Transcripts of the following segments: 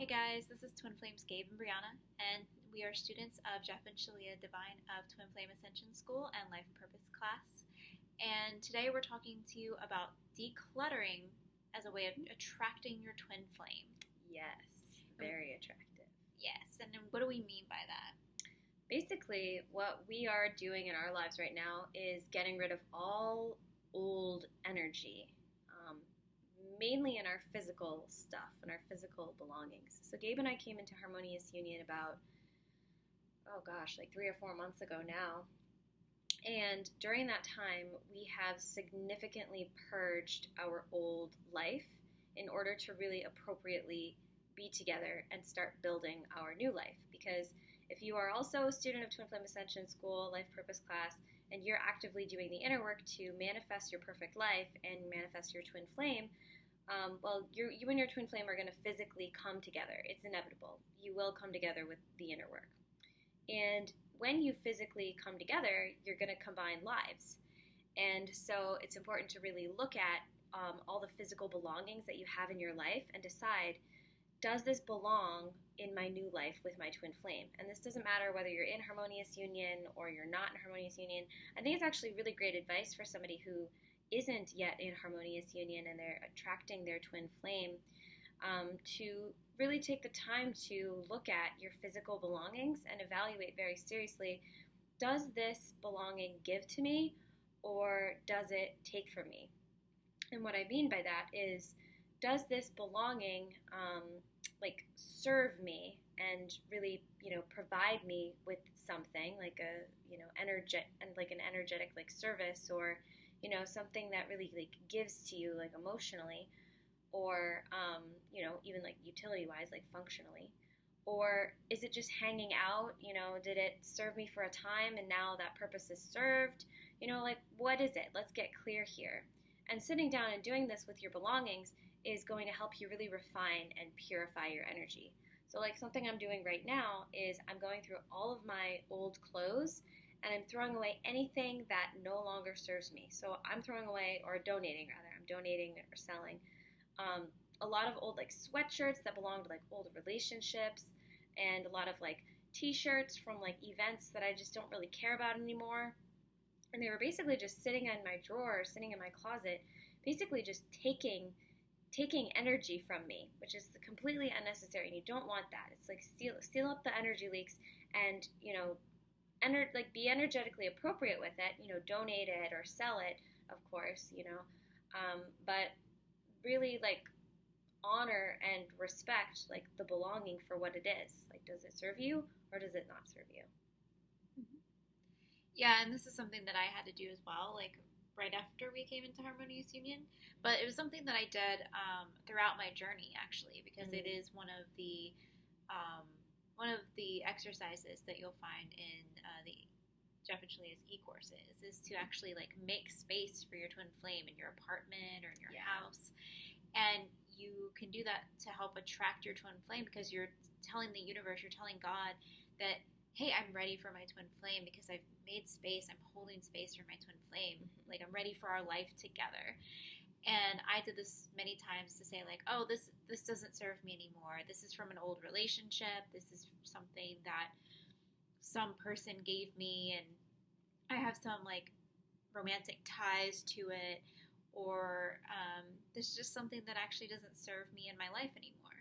Hey guys, this is Twin Flames Gabe and Briana, and we are students of Jeff and Shalia Divine of Twin Flame Ascension School and Life Purpose class. And today we're talking to you about decluttering as a way of attracting your twin flame. Yes, very attractive. Yes, and then what do we mean by that? Basically, what we are doing in our lives right now is getting rid of all old energy, mainly in our physical stuff and our physical belongings. So Gabe and I came into Harmonious Union about, like 3 or 4 months ago now. And during that time, we have significantly purged our old life in order to really appropriately be together and start building our new life. Because if you are also a student of Twin Flame Ascension School, Life Purpose class, and you're actively doing the inner work to manifest your perfect life and manifest your twin flame, you and your twin flame are going to physically come together. It's inevitable. You will come together with the inner work. And when you physically come together, you're going to combine lives. And so it's important to really look at all the physical belongings that you have in your life and decide, does this belong in my new life with my twin flame? And this doesn't matter whether you're in Harmonious Union or you're not in Harmonious Union. I think it's actually really great advice for somebody who isn't yet in Harmonious Union and they're attracting their twin flame, to really take the time to look at your physical belongings and evaluate very seriously, does this belonging give to me or does it take from me? And what I mean by that is, does this belonging serve me and really, provide me with something like an energetic service, or something that really gives to you emotionally, or even utility wise, functionally? Or is it just hanging out? Did it serve me for a time and now that purpose is served? What is it? Let's get clear here. And sitting down and doing this with your belongings is going to help you really refine and purify your energy. So something I'm doing right now is I'm going through all of my old clothes and I'm throwing away anything that no longer serves me. So I'm throwing away, or donating rather, I'm donating or selling a lot of old sweatshirts that belong to old relationships, and a lot of t-shirts from events that I just don't really care about anymore. And they were basically just sitting in my drawer, sitting in my closet, basically just taking energy from me, which is completely unnecessary, and you don't want that. It's seal up the energy leaks and, be energetically appropriate with it, donate it or sell it, of course, but really honor and respect the belonging for what it is. Does it serve you or does it not serve you? Mm-hmm. Yeah, and this is something that I had to do as well, right after we came into Harmonious Union. But it was something that I did throughout my journey, actually, because it is one of the exercises that you'll find in the Jeff and Shalia's e-courses, is to actually make space for your twin flame in your apartment or in your house. And you can do that to help attract your twin flame, because you're telling the universe, you're telling God that, hey, I'm ready for my twin flame because I've made space, I'm holding space for my twin flame. I'm ready for our life together. And I did this many times to say oh, this doesn't serve me anymore. This is from an old relationship. This is something that some person gave me, and I have some romantic ties to it, or this is just something that actually doesn't serve me in my life anymore.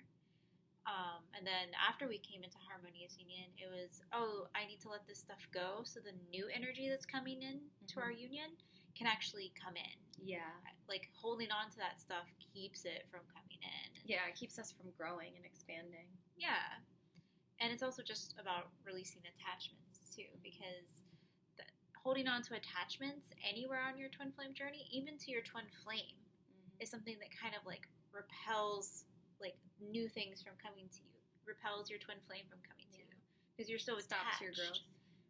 And then after we came into Harmonious Union, it was, I need to let this stuff go so the new energy that's coming in to our union can actually come in. Yeah. Holding on to that stuff keeps it from coming in. Yeah, it keeps us from growing and expanding. Yeah. And it's also just about releasing attachments too, because holding on to attachments anywhere on your twin flame journey, even to your twin flame, is something that kind of repels new things from coming to you, repels your twin flame from coming to you, because you're so attached. Stops your growth.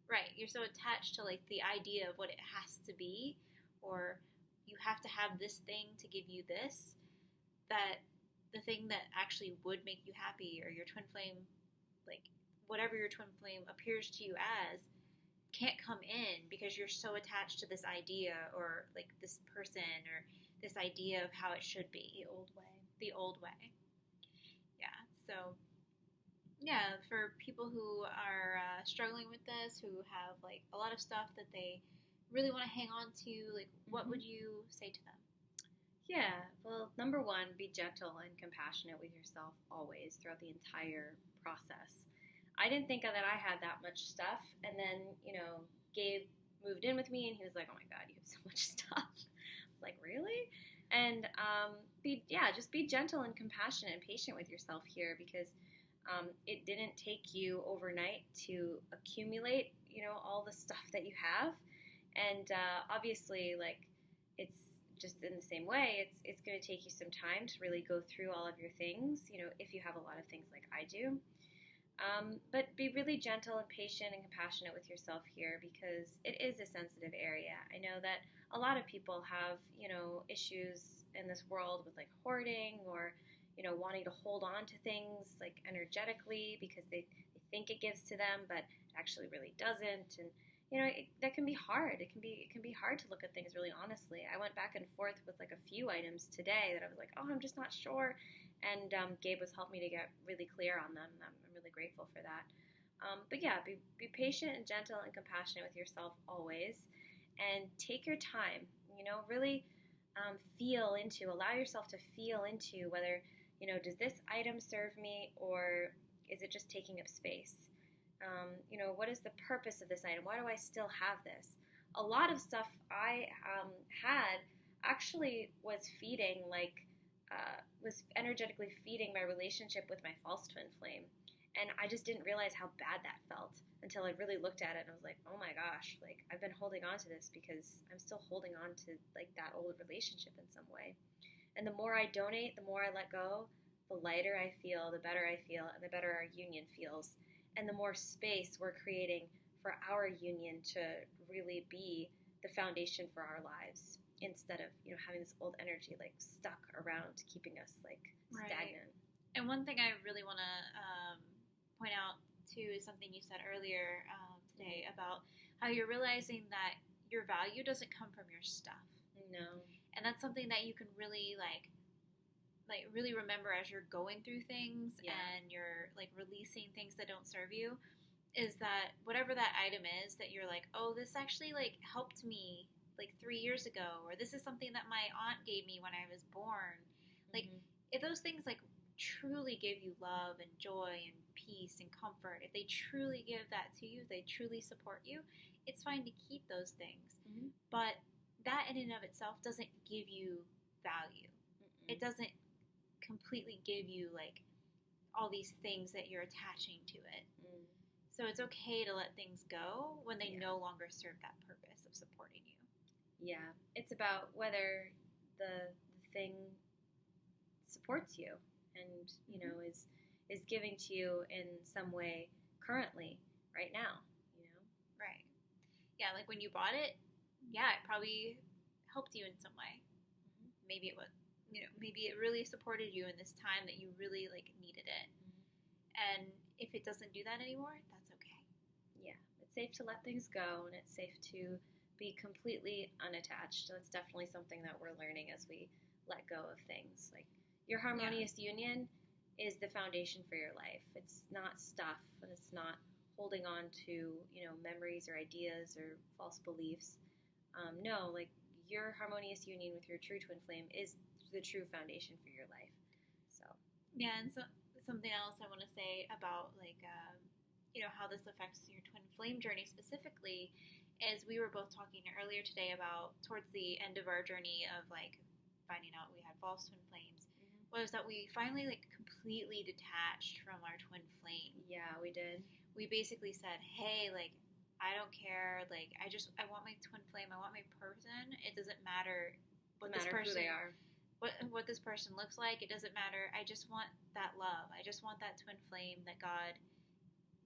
Right, you're so attached to the idea of what it has to be, or you have to have this thing to give you this, that the thing that actually would make you happy, or your twin flame, whatever your twin flame appears to you as, can't come in because you're so attached to this idea, or this person, or this idea of how it should be. The old way. The old way. Yeah. So Yeah, for people who are struggling with this, who have like a lot of stuff that they really want to hang on to, like what would you say to them? Yeah, well, number one, be gentle and compassionate with yourself always throughout the entire process. I didn't think that I had that much stuff, and then, Gabe moved in with me, and he was like, oh my God, you have so much stuff. I was like, really? And just be gentle and compassionate and patient with yourself here, because it didn't take you overnight to accumulate, all the stuff that you have. And obviously, like, it's just in the same way, it's going to take you some time to really go through all of your things, if you have a lot of things like I do. But be really gentle and patient and compassionate with yourself here, because it is a sensitive area. I know that a lot of people have, issues in this world with like hoarding or, wanting to hold on to things like energetically because they think it gives to them, but it actually really doesn't. And, that can be hard. It can be hard to look at things really honestly. I went back and forth with like a few items today that I was like, oh, I'm just not sure. And Gabe was helping me to get really clear on them. I'm really grateful for that. But yeah, be patient and gentle and compassionate with yourself always. And take your time, really allow yourself to feel into whether, does this item serve me, or is it just taking up space? What is the purpose of this item? Why do I still have this? A lot of stuff I had actually was was energetically feeding my relationship with my false twin flame. And I just didn't realize how bad that felt until I really looked at it and I was like, oh my gosh, like I've been holding on to this because I'm still holding on to like that old relationship in some way. And the more I donate, the more I let go, the lighter I feel, the better I feel, and the better our union feels. And the more space we're creating for our union to really be the foundation for our lives, instead of, having this old energy like stuck around keeping us like stagnant. And one thing I really want to point out too is something you said earlier today about how you're realizing that your value doesn't come from your stuff. No. And that's something that you can really really remember as you're going through things and you're like releasing things that don't serve you, is that whatever that item is that you're like, oh, this actually like helped me like 3 years ago, or this is something that my aunt gave me when I was born. Like if those things like truly give you love and joy and peace and comfort, if they truly give that to you, they truly support you, it's fine to keep those things. But that in and of itself doesn't give you value. It doesn't completely give you like all these things that you're attaching to it. So it's okay to let things go when they no longer serve that purpose of supporting you. Yeah, it's about whether the thing supports you and is giving to you in some way currently, right now. Right. Yeah, like when you bought it, it probably helped you in some way. Maybe it was, maybe it really supported you in this time that you really like needed it. And if it doesn't do that anymore, that's okay. Yeah, it's safe to let things go, and it's safe to be completely unattached. That's definitely something that we're learning as we let go of things. Like your harmonious union is the foundation for your life. It's not stuff, and it's not holding on to, memories or ideas or false beliefs. No, like your harmonious union with your true twin flame is the true foundation for your life. So and so something else I want to say about like how this affects your twin flame journey specifically is we were both talking earlier today about towards the end of our journey of like finding out we had false twin flames, was that we finally like completely detached from our twin flame. Yeah, we did. We basically said, hey, like I don't care, like I want my twin flame, I want my person. It doesn't matter who they are. What this person looks like, it doesn't matter. I just want that love. I just want that twin flame that God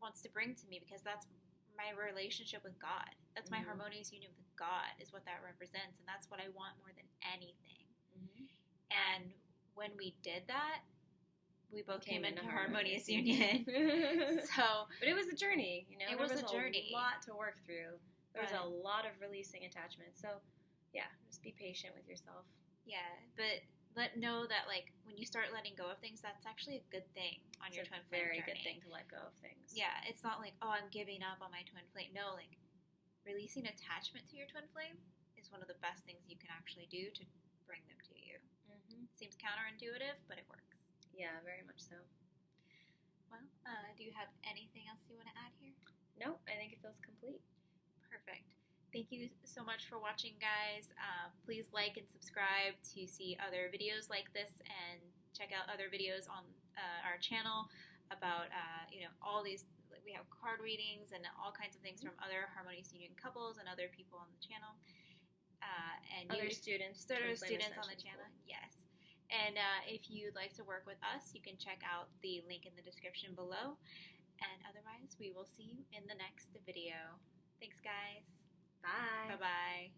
wants to bring to me, because that's my relationship with God. That's my harmonious union with God is what that represents, and that's what I want more than anything. And when we did that, we both came into harmonious union. But it was a journey, It was a journey. A lot to work through. There was a lot of releasing attachment. So, yeah, just be patient with yourself. Yeah, but know that like when you start letting go of things, that's actually a good thing on your twin flame journey. Very good thing to let go of things. Yeah, it's not like, oh, I'm giving up on my twin flame. No, like releasing attachment to your twin flame is one of the best things you can actually do to bring them to you. Seems counterintuitive, but it works. Yeah, very much so. Well, do you have anything else you want to add here? No, I think it feels complete. Perfect. Thank you so much for watching, guys. Please like and subscribe to see other videos like this, and check out other videos on our channel about all these. We have card readings and all kinds of things from other Harmonious Union couples and other people on the channel. And other students on the channel. Yes. And if you'd like to work with us, you can check out the link in the description below. And otherwise, we will see you in the next video. Thanks, guys. Bye. Bye-bye.